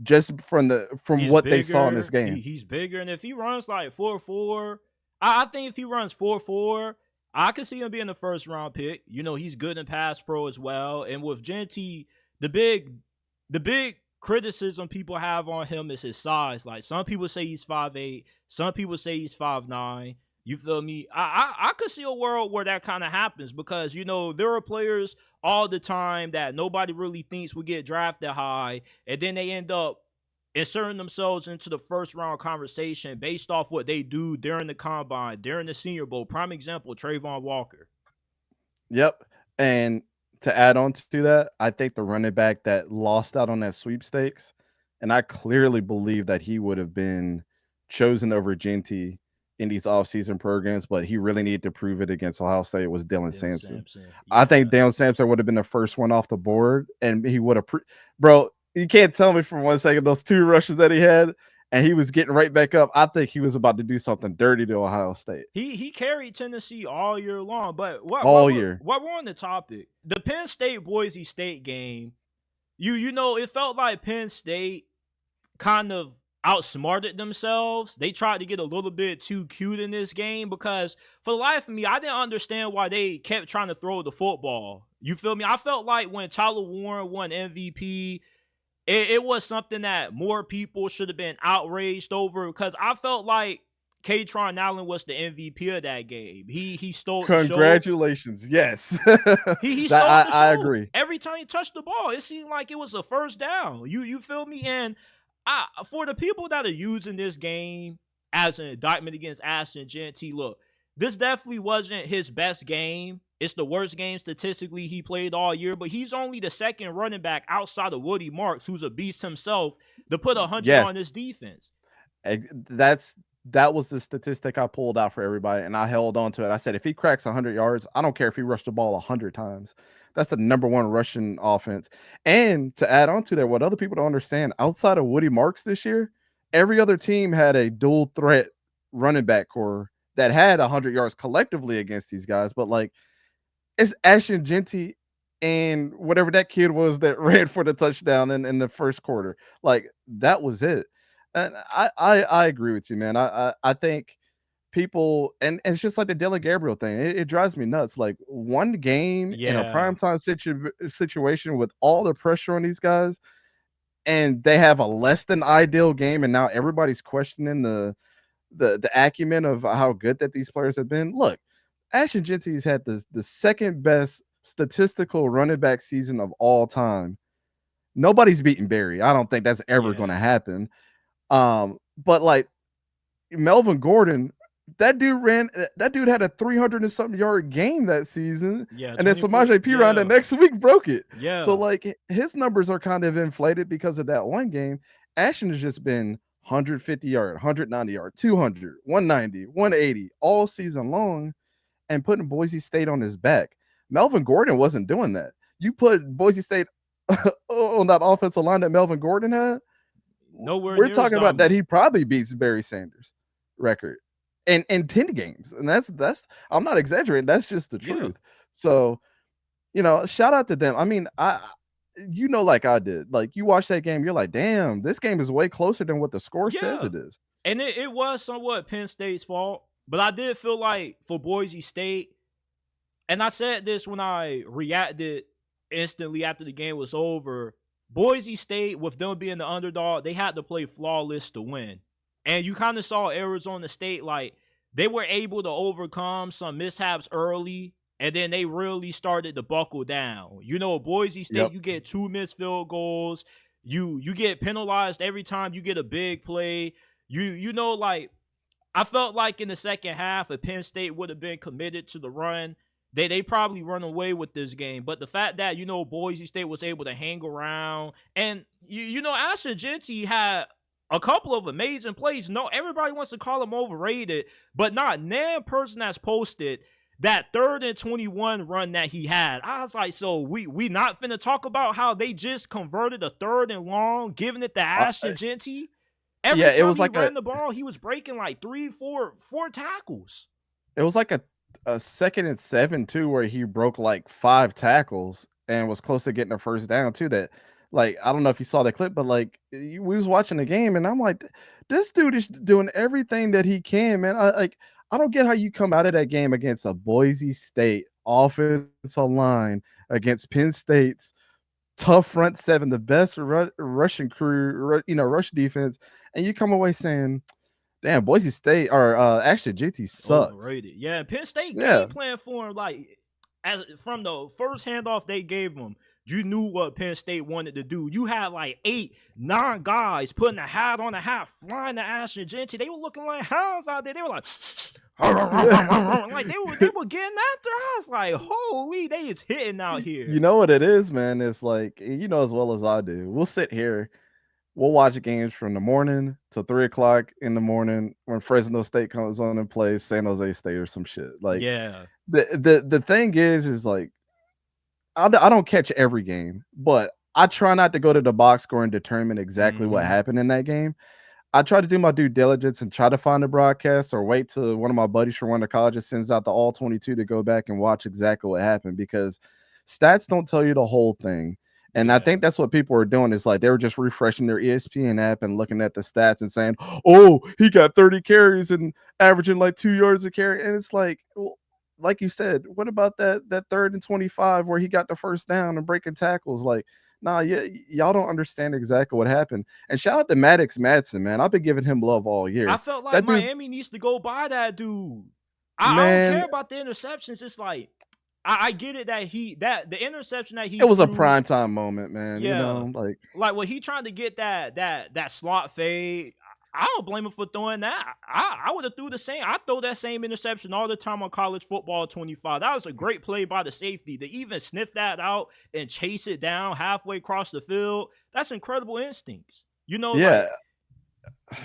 just from He's what they saw in this bigger. game. He's bigger, and if he runs like 4.4, I think if he runs 4.4, I could see him being the first round pick. You know, he's good in pass pro as well. And with Jeanty, the big criticism people have on him is his size. Like some people say he's 5'8", some people say he's 5'9". You feel me? I could see a world where that kind of happens because there are players all the time that nobody really thinks will get drafted high, and then they end up inserting themselves into the first round conversation based off what they do during the combine, during the Senior Bowl. Prime example, Trayvon Walker. Yep. And to add on to that, I think the running back that lost out on that sweepstakes, and I clearly believe that he would have been chosen over Jeanty in these offseason programs, but he really needed to prove it against Ohio State was Dylan Dylan Sampson. Sampson. I think Yeah. Dylan Sampson would have been the first one off the board, and he would have bro, you can't tell me for 1 second those 2 rushes that he had and he was getting right back up. I think he was about to do something dirty to Ohio State He carried Tennessee all year long. But what all what we're year. what we're on the topic, the Penn State Boise State game, it felt like Penn State kind of outsmarted themselves. They tried to get a little bit too cute in this game because for the life of me, I didn't understand why they kept trying to throw the football. You feel me? I felt like when Tyler Warren won MVP, it was something that more people should have been outraged over because I felt like Katron Allen was the MVP of that game. He stole the show. Congratulations. Yes. He That stole the I show. agree. Every time he touched the ball, it seemed like it was a first down. You feel me? And for the people that are using this game as an indictment against Ashton Jeanty, look, this definitely wasn't his best game. It's the worst game statistically he played all year, but he's only the second running back outside of Woody Marks, who's a beast himself, to put 100 Yes. on this defense. That was the statistic I pulled out for everybody, and I held on to it. I said, if he cracks 100 yards, I don't care if he rushed the ball 100 times. That's the number one rushing offense. And to add on to that, what other people don't understand, outside of Woody Marks this year, every other team had a dual threat running back core that had 100 yards collectively against these guys. But like, it's Ashton Jeanty and whatever that kid was that ran for the touchdown in the first quarter. Like, that was it. And I agree with you, man. I think people and it's just like the Dylan Gabriel thing. It drives me nuts. Like one game in a Yeah. primetime situation with all the pressure on these guys, and they have a less than ideal game, and now everybody's questioning the acumen of how good that these players have been. Look, Ashton Jeanty's had the second best statistical running back season of all time. Nobody's beating Barry. I don't think that's ever going to Yeah. happen. But like Melvin Gordon, that dude had a 300 and something yard game that season. Yeah. And then 24. Samaje Perine the Yeah. next week broke it. So Yeah. like his numbers are kind of inflated because of that one game. Ashton has just been 150 yard, 190 yard, 200, 190, 180 all season long and putting Boise State on his back. Melvin Gordon wasn't doing that. You put Boise State on that offensive line that Melvin Gordon had, Nowhere we're near as talking about that dominant. he probably beats Barry Sanders' record in 10 games. And that's I'm not exaggerating. That's just the Yeah. truth. So, shout out to them. I mean, like I did. Like you watch that game, you're like, damn, this game is way closer than what the score says Yeah. it is. And it was somewhat Penn State's fault, but I did feel like for Boise State, and I said this when I reacted instantly after the game was over. Boise State, with them being the underdog, they had to play flawless to win. And you kind of saw Arizona State, like, they were able to overcome some mishaps early, and then they really started to buckle down. Boise State, Yep. you get 2 missed field goals. You get penalized every time you get a big play. Like, I felt like in the second half, if Penn State would have been committed to the run, they probably run away with this game. But the fact that Boise State was able to hang around, and Ashton Jeanty had a couple of amazing plays. No, everybody wants to call him overrated, but not nan person has posted that 3rd and 21 run that he had. I was like, so we not finna talk about how they just converted a 3rd and long, giving it to Ashton Jeanty. Every Yeah, it time was he like ran the ball, he was breaking like three, four tackles. it was like a 2nd and 7 too, where he broke like 5 tackles and was close to getting a first down too. That, like, I don't know if you saw the clip, but like we was watching the game and I'm like, this dude is doing everything that he can, man. I don't get how you come out of that game against a Boise State offensive line, against Penn State's tough front seven, the best rushing crew, rush defense, and you come away saying, "Damn, Boise State or actually GT sucks." Overrated. Yeah, Penn State Yeah, game plan for him, like as from the first handoff they gave him, you knew what Penn State wanted to do. You had like 8, 9 guys putting a hat on a hat, flying to Ashton Jeanty. They were looking like hounds out there. They were like, like they were getting after us. Like, holy, they is hitting out here. you know what it is, man. It's like, as well as I do. We'll sit here, we'll watch games from the morning till 3 o'clock in the morning when Fresno State comes on and plays San Jose State or some shit. Like, Yeah. the thing is like, I don't catch every game, but I try not to go to the box score and determine exactly what happened in that game. I try to do my due diligence and try to find the broadcast, or wait till one of my buddies from one of the colleges sends out the all 22 to go back and watch exactly what happened, because stats don't tell you the whole thing. And I think that's what people are doing, is like they were just refreshing their ESPN app and looking at the stats and saying, "Oh, he got 30 carries and averaging like 2 yards a carry." And it's like, well, like you said, what about that 3rd and 25 where he got the first down and breaking tackles? Like, nah, yeah, y'all don't understand exactly what happened. And shout out to Maddox Madsen, man. I've been giving him love all year. I felt like That dude, Miami needs to go by that dude. I don't man, care about the interceptions. It's like I get it that the interception that he it was a threw, primetime moment, man. yeah, Like when he trying to get that slot fade. I don't blame him for throwing that. I would have threw the same. I throw that same interception all the time on college football 25. That was a great play by the safety to even sniff that out and chase it down halfway across the field. That's incredible instincts. yeah,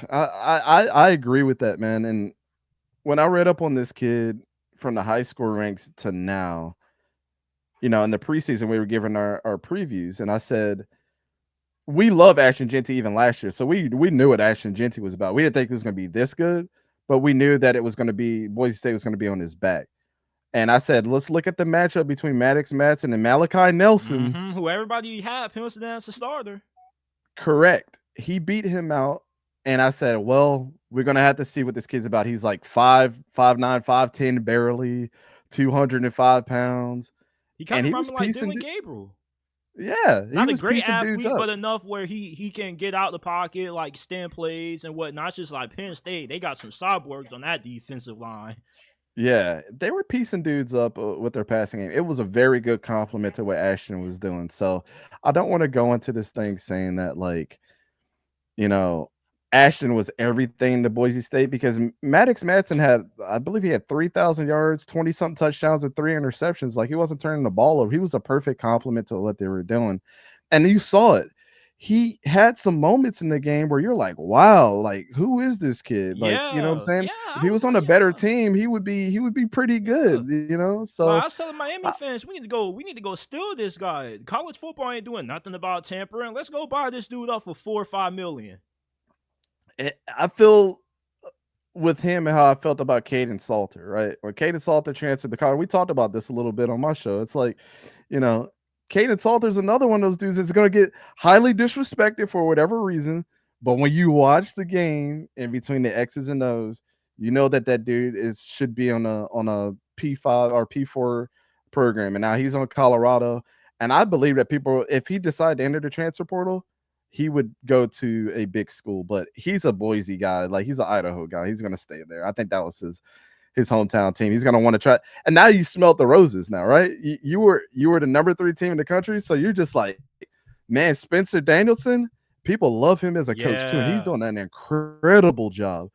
Like I agree with that, man. And when I read up on this kid from the high school ranks to now, in the preseason we were giving our previews, and I said, we love Ashton Jeanty even last year. So we knew what Ashton Jeanty was about. We didn't think it was going to be this good, but we knew that it was going to be, Boise State was going to be on his back. And I said, let's look at the matchup between Maddox Madsen and Malachi Nelson. who everybody had penciled as a starter. Correct. He beat him out. And I said, well, we're going to have to see what this kid's about. He's like 5'9", 5'10", barely, 205 pounds. He kind of reminded me like Dylan Gabriel. Yeah, not a great athlete, but enough where he can get out the pocket, like stem plays and whatnot. It's just like Penn State, they got some cyborgs on that defensive line. Yeah, they were piecing dudes up with their passing game. It was a very good compliment to what Ashton was doing. So I don't want to go into this thing saying that, like, Ashton was everything to Boise State, because Maddox Madsen had, I believe he had 3,000 yards, 20-something touchdowns, and 3 interceptions. Like, he wasn't turning the ball over. He was a perfect complement to what they were doing. And you saw it. He had some moments in the game where you're like, wow, like, who is this kid? Like, you know what I'm saying? Yeah, if he was on a better team, he would be pretty good, So I was telling Miami fans, we need to go steal this guy. College football ain't doing nothing about tampering. Let's go buy this dude up for $4 or $5 million. I feel with him and how I felt about Caden Salter, right? When Caden Salter transferred to college, we talked about this a little bit on my show. It's like, Caden Salter's another one of those dudes that's going to get highly disrespected for whatever reason. But when you watch the game in between the X's and O's, you know that dude should be on a P5 or P4 program. And now he's on Colorado. And I believe that people, if he decided to enter the transfer portal, he would go to a big school. But he's a Boise guy. Like, he's an Idaho guy. He's going to stay there. I think that was his hometown team. He's going to want to try. And now you smelt the roses now, right? You were the number 3 team in the country. So you're just like, man, Spencer Danielson, people love him as a coach too. And he's doing an incredible job.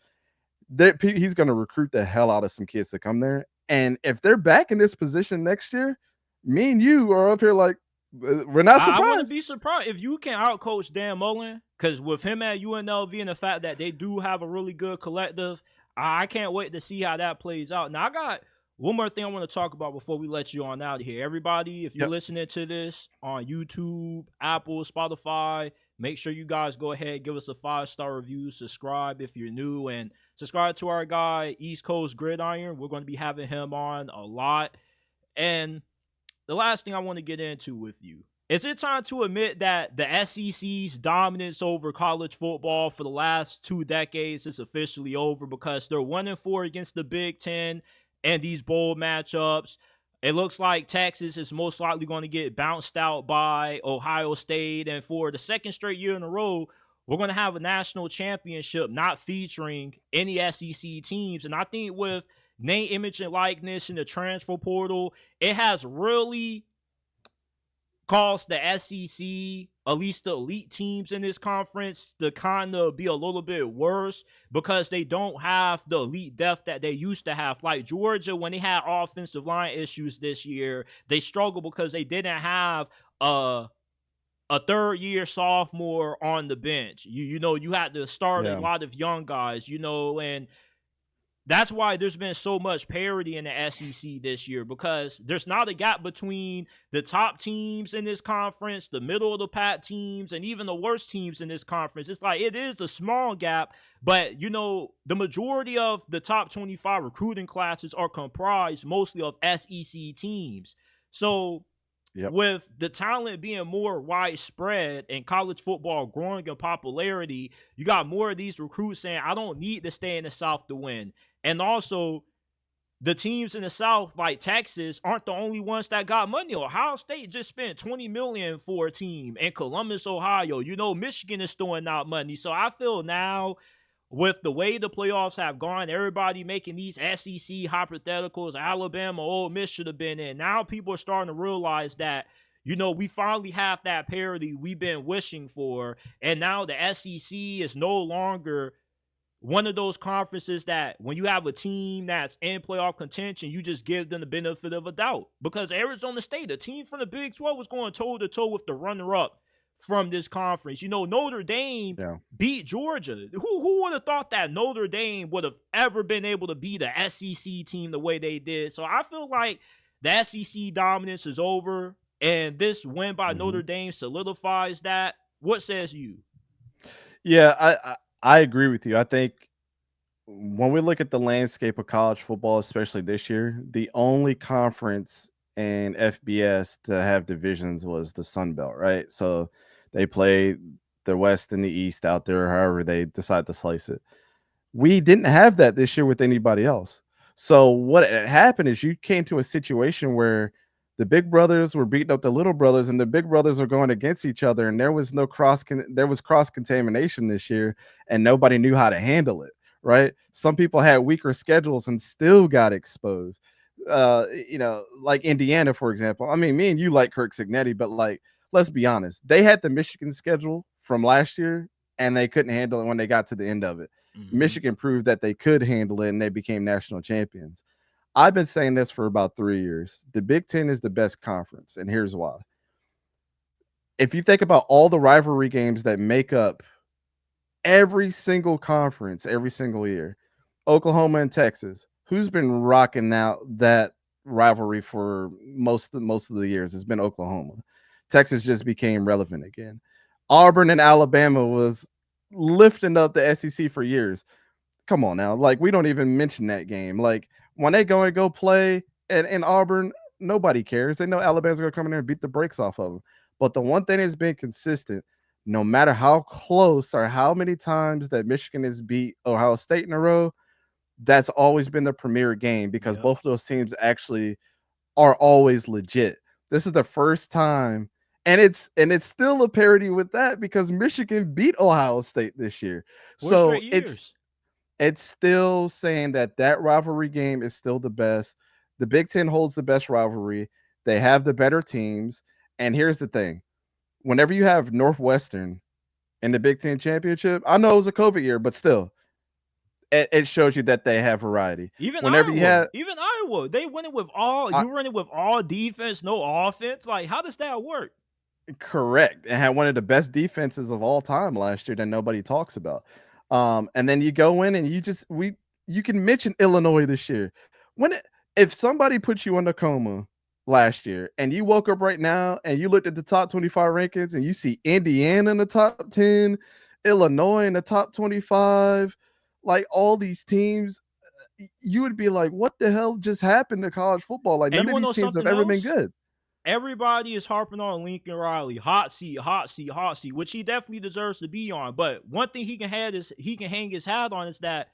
He's going to recruit the hell out of some kids to come there. And if they're back in this position next year, me and you are up here like we're not I wouldn't surprised. be surprised if you can outcoach Dan Mullen, because with him at UNLV and the fact that they do have a really good collective, I can't wait to see how that plays out. Now, I got one more thing I want to talk about before we let you on out of here. Everybody, if you're Yep. listening to this on YouTube, Apple, Spotify, make sure you guys go ahead, give us a 5-star review, subscribe if you're new, and subscribe to our guy, East Coast Gridiron. We're going to be having him on a lot. And the last thing I want to get into with you, is it time to admit that the SEC's dominance over college football for the last 2 decades is officially over because they're 1-4 against the Big Ten and these bowl matchups? It looks like Texas is most likely going to get bounced out by Ohio State, and for the second straight year in a row, we're going to have a national championship not featuring any SEC teams. And I think with name, image, and likeness in the transfer portal, it has really caused the SEC, at least the elite teams in this conference, to kind of be a little bit worse because they don't have the elite depth that they used to have. Like Georgia, when they had offensive line issues this year, they struggled because they didn't have a third year sophomore on the bench. You had to start a Yeah. lot of young guys, and that's why there's been so much parity in the SEC this year, because there's not a gap between the top teams in this conference, the middle of the pack teams, and even the worst teams in this conference. It's like it is a small gap, but the majority of the top 25 recruiting classes are comprised mostly of SEC teams. So Yep. with the talent being more widespread and college football growing in popularity, you got more of these recruits saying, I don't need to stay in the South to win. And also, the teams in the South, like Texas, aren't the only ones that got money. Ohio State just spent $20 million for a team in Columbus, Ohio. Michigan is throwing out money. So I feel now, with the way the playoffs have gone, everybody making these SEC hypotheticals, Alabama, Ole Miss should have been in. Now people are starting to realize that, we finally have that parity we've been wishing for. And now the SEC is no longer one of those conferences that when you have a team that's in playoff contention, you just give them the benefit of a doubt. Because Arizona State, a team from the Big 12, was going toe-to-toe with the runner-up from this conference. Notre Dame Yeah. beat Georgia. Who would have thought that Notre Dame would have ever been able to beat the SEC team the way they did? So I feel like the SEC dominance is over, and this win by Mm-hmm. Notre Dame solidifies that. What says you? Yeah, I agree with you. I think when we look at the landscape of college football, especially this year, the only conference in FBS to have divisions was the Sun Belt, right? So they played the West and the East out there, however they decide to slice it. We didn't have that this year with anybody else. So what had happened is you came to a situation where the big brothers were beating up the little brothers, and the big brothers were going against each other, and there was no there was cross contamination this year, and nobody knew how to handle it. Right? Some people had weaker schedules and still got exposed. Like Indiana, for example. I mean, me and you like Kirk Signetti, but like, let's be honest, they had the Michigan schedule from last year, and they couldn't handle it when they got to the end of it. Mm-hmm. Michigan proved that they could handle it, and they became national champions. I've been saying this for about 3 years. The Big Ten is the best conference, and here's why. If you think about all the rivalry games that make up every single conference every single year, Oklahoma and Texas, who's been rocking out that rivalry for most of the years? It's been Oklahoma. Texas just became relevant again. Auburn and Alabama was lifting up the SEC for years. Come on now, like we don't even mention that game. Like when they go and go play in Auburn, nobody cares. They know Alabama's gonna come in there and beat the brakes off of them. But the one thing that's been consistent, no matter how close or how many times that Michigan has beat Ohio State in a row, that's always been the premier game because Yep. both of those teams actually are always legit. This is the first time, and it's still a parity with that because Michigan beat Ohio State this year. 4 straight So it's years. it's still saying that that rivalry game is still the best. The Big Ten holds the best rivalry. They have the better teams. And here's the thing: whenever you have Northwestern in the Big Ten championship, I know it was a COVID year, but still, it shows you that they have variety. Even Whenever you Iowa, have even Iowa, they winning with all I, you running with all defense, no offense. Like, how does that work? correct, and had one of the best defenses of all time last year that nobody talks about. And then you go in and you can mention Illinois this year. If somebody put you in a coma last year and you woke up right now and you looked at the top 25 rankings and you see Indiana in the top 10, Illinois in the top 25, like all these teams, you would be like, what the hell just happened to college football? Like And none you of want to these know teams have something ever been else? good. Everybody is harping on Lincoln Riley, hot seat, hot seat, hot seat, which he definitely deserves to be on. But one thing he can hang his hat on is that,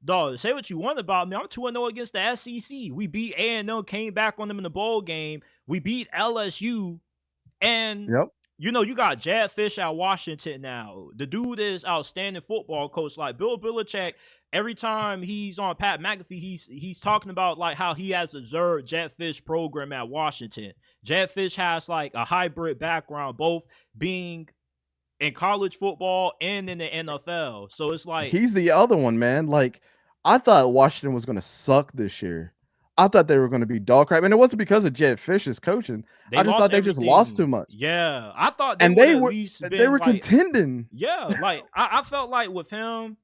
dog. Say what you want about me, I'm 2-0 against the SEC. We beat A&M, came back on them in the bowl game. We beat LSU, and Yep. you got Jed Fish at Washington now. The dude is outstanding football coach. Like Bill Belichick, every time he's on Pat McAfee, he's talking about like how he has observed Jed Fish program at Washington. Jed Fish has like a hybrid background, both being in college football and in the NFL. So it's like He's the other one, man. Like, I thought Washington was going to suck this year. I thought they were going to be dog crap, and it wasn't because of Jed Fish's coaching. they I just lost thought they just lost everything. too much, Yeah, I thought they and would at least they been were like, contending. yeah, like I felt like with him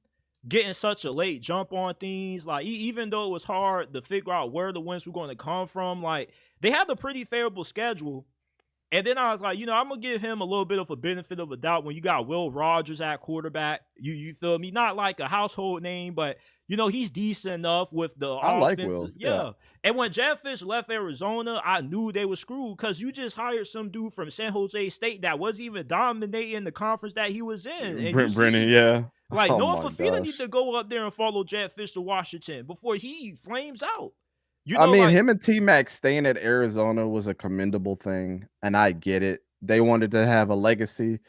getting such a late jump on things, like even though it was hard to figure out where the wins were going to come from, like they had a pretty favorable schedule. And then I was like, I'm gonna give him a little bit of a benefit of a doubt when you got Will Rogers at quarterback. You feel me? Not like a household name, but he's decent enough with the I like offensive. Will. Yeah, Yeah. And when Jeff Fish left Arizona, I knew they were screwed because you just hired some dude from San Jose State that wasn't even dominating the conference that he was in. And you Brent Brennan. see, Yeah. like Oh Noah my Fafita need gosh. to go up there and follow Jeff Fish to Washington before he flames out. I mean, Like him and T Mac staying at Arizona was a commendable thing, and I get it. They wanted to have a legacy,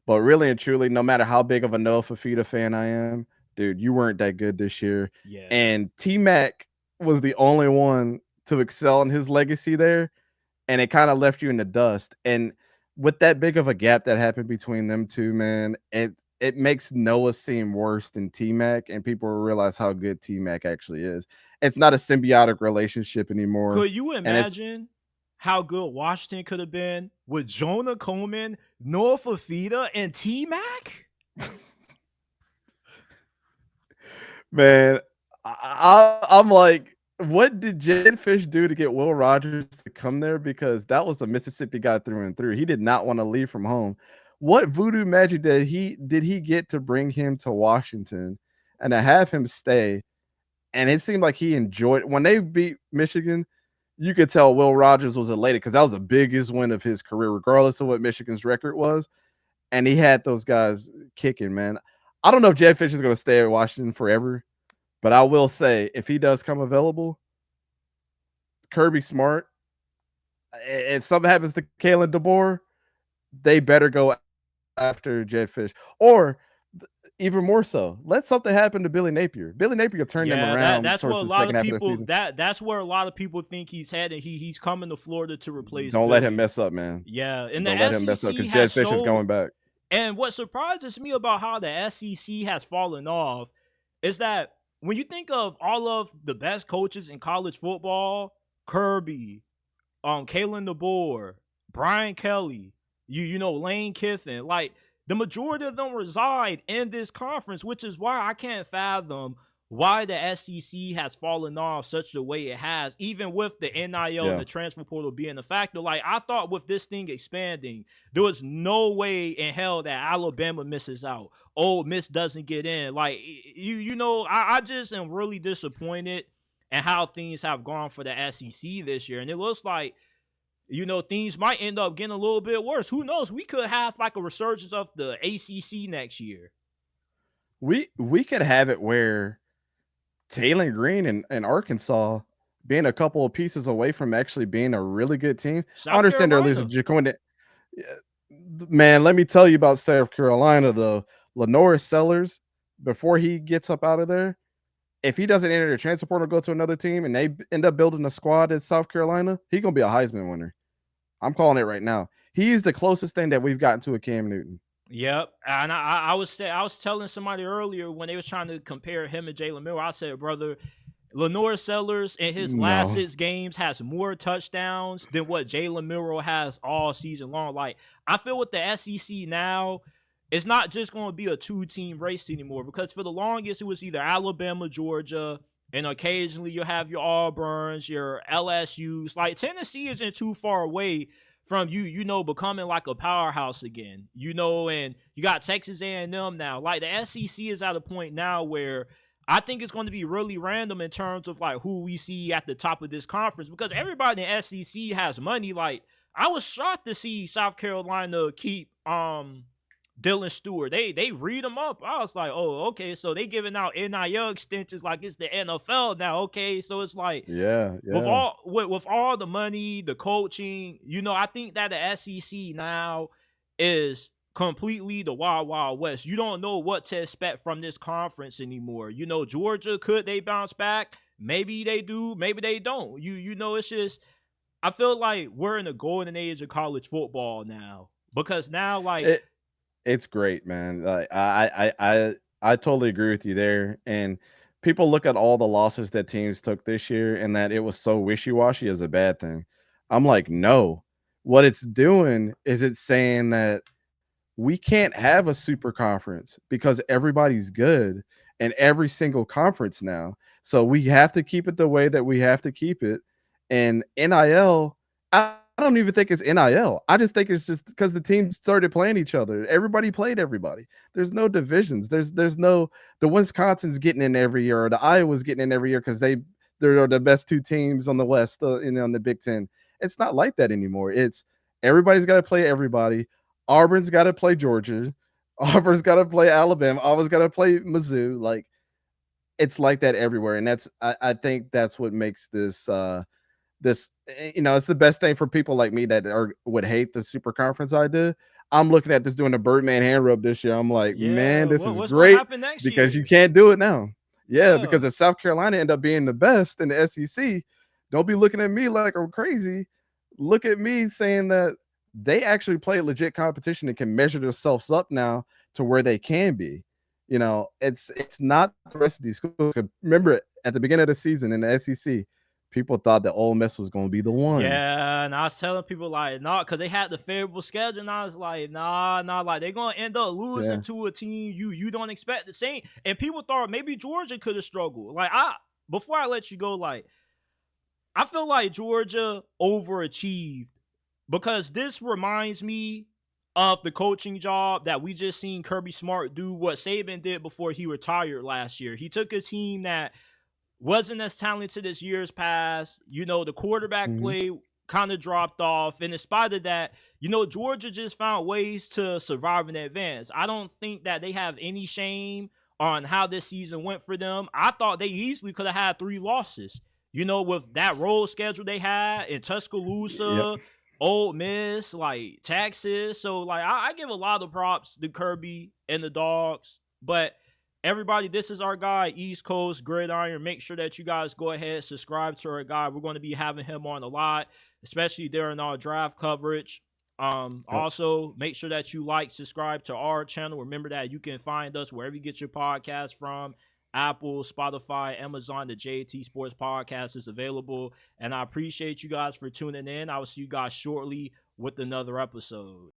but really and truly, no matter how big of a Noah Fafita fan I am, dude, you weren't that good this year. yeah. And T Mac was the only one to excel in his legacy there, and it kind of left you in the dust. And with that big of a gap that happened between them two, man, it makes Noah seem worse than T Mac, and people will realize how good T Mac actually is. It's not a symbiotic relationship anymore, Could you and it's imagine how good Washington could have been with Jonah Coleman, Noah Fafita, and T Mac? man. I'm like, what did Jed Fish do to get Will Rogers to come there? Because that was a Mississippi guy through and through. He did not want to leave from home. What voodoo magic did he get to bring him to Washington and to have him stay? And it seemed like he enjoyed when they beat Michigan. You could tell Will Rogers was elated because that was the biggest win of his career, regardless of what Michigan's record was. And he had those guys kicking, man. I don't know if Jed Fish is going to stay at Washington forever, but I will say if he does come available, Kirby Smart, if something happens to Kalen DeBoer, they better go after Jed Fish. Or even more so, let something happen to Billy Napier. Billy Napier turned them Yeah, around that's towards what a the lot second of half of their people season. that's where a lot of people think he's headed. He's coming to Florida to replace Don't let him Billy. mess up, man. Yeah, and the Don't let him mess up SEC because has Jed Fish is so going back. and what surprises me about how the SEC has fallen off is that when you think of all of the best coaches in college football, Kirby, Kalen DeBoer, Brian Kelly, Lane Kiffin, like the majority of them reside in this conference, which is why I can't fathom why the SEC has fallen off such the way it has, even with the NIL and Yeah. the transfer portal being a factor. Like I thought with this thing expanding, there was no way in hell that Alabama misses out. Ole Miss doesn't get in. Like I just am really disappointed in how things have gone for the SEC this year. And it looks like things might end up getting a little bit worse. Who knows? We could have like a resurgence of the ACC next year. We could have it where Taylor Green and Arkansas being a couple of pieces away from actually being a really good team. I South understand they're losing Carolina. Jaquin. Man, let me tell you about South Carolina though. Lenore Sellers, before he gets up out of there, if he doesn't enter the transfer portal, go to another team, and they end up building a squad at South Carolina, he's gonna be a Heisman winner. I'm calling it right now. He's the closest thing that we've gotten to a Cam Newton. Yep, and I was telling somebody earlier when they was trying to compare him and Jalen Miller. I said, brother, Lenore Sellers in his last No. 6 games has more touchdowns than what Jalen Miller has all season long. Like, I feel with the SEC now, it's not just going to be a two-team race anymore, because for the longest it was either Alabama, Georgia, and occasionally you have your Auburns, your LSU's. Like, Tennessee isn't too far away from becoming like a powerhouse again. And you got Texas A&M now. Like, the SEC is at a point now where I think it's going to be really random in terms of like who we see at the top of this conference, because everybody in the SEC has money. Like, I was shocked to see South Carolina keep Dylan Stewart. They read him up. I was like, oh, okay, so they giving out NIL extensions like it's the NFL now. Okay, so it's like Yeah, with yeah. all the money, the coaching, I think that the SEC now is completely the wild wild west. You don't know what to expect from this conference anymore. Georgia, could they bounce back? Maybe they do, maybe they don't. It's just, I feel like we're in the golden age of college football now, because now, like, It it's great, man. Like I totally agree with you there. And people look at all the losses that teams took this year and that it was so wishy-washy as a bad thing. I'm like, no. What it's doing is it's saying that we can't have a super conference because everybody's good in every single conference now. So we have to keep it the way that we have to keep it. And NIL, I don't even think it's NIL. I just think it's just because the teams started playing each other. Everybody played everybody. There's no divisions. There's no the Wisconsin's getting in every year or the Iowa's getting in every year because they're the best two teams on the West on the Big Ten. It's not like that anymore. It's everybody's got to play everybody. Auburn's got to play Georgia. Auburn's got to play Alabama. Auburn's got to play Mizzou. Like it's like that everywhere, and I think that's what makes this it's the best thing for people like me that would hate the super conference idea. I'm looking at this doing a Birdman hand rub this year. I'm like, man, yeah, this is what's gonna great happen next because you year? can't do it now. Yeah, Yeah. because if South Carolina end up being the best in the SEC, don't be looking at me like I'm crazy. Look at me saying that they actually play legit competition and can measure themselves up now to where they can be. It's not the rest of these schools. Remember at the beginning of the season in the SEC, people thought that Ole Miss was going to be the ones. Yeah, and I was telling people like, nah, because they had the favorable schedule, and I was like, nah, like they're gonna end up losing Yeah. to a team you don't expect the same. And people thought maybe Georgia could have struggled. Like, before I let you go, like, I feel like Georgia overachieved, because this reminds me of the coaching job that we just seen Kirby Smart do, what Saban did before he retired last year. He took a team that wasn't as talented as years past. The quarterback Mhm. play kind of dropped off. And in spite of that, Georgia just found ways to survive and advance. I don't think that they have any shame on how this season went for them. I thought they easily could have had 3 losses, with that road schedule they had in Yep. Tuscaloosa, Ole Miss, like Texas. So, like, I give a lot of props to Kirby and the Dogs. But everybody, this is our guy, East Coast Gridiron. Make sure that you guys go ahead, subscribe to our guy. We're going to be having him on a lot, especially during our draft coverage. Yep. Also, make sure that you like, subscribe to our channel. Remember that you can find us wherever you get your podcast from. Apple, Spotify, Amazon. The JT Sports Podcast is available. And I appreciate you guys for tuning in. I will see you guys shortly with another episode.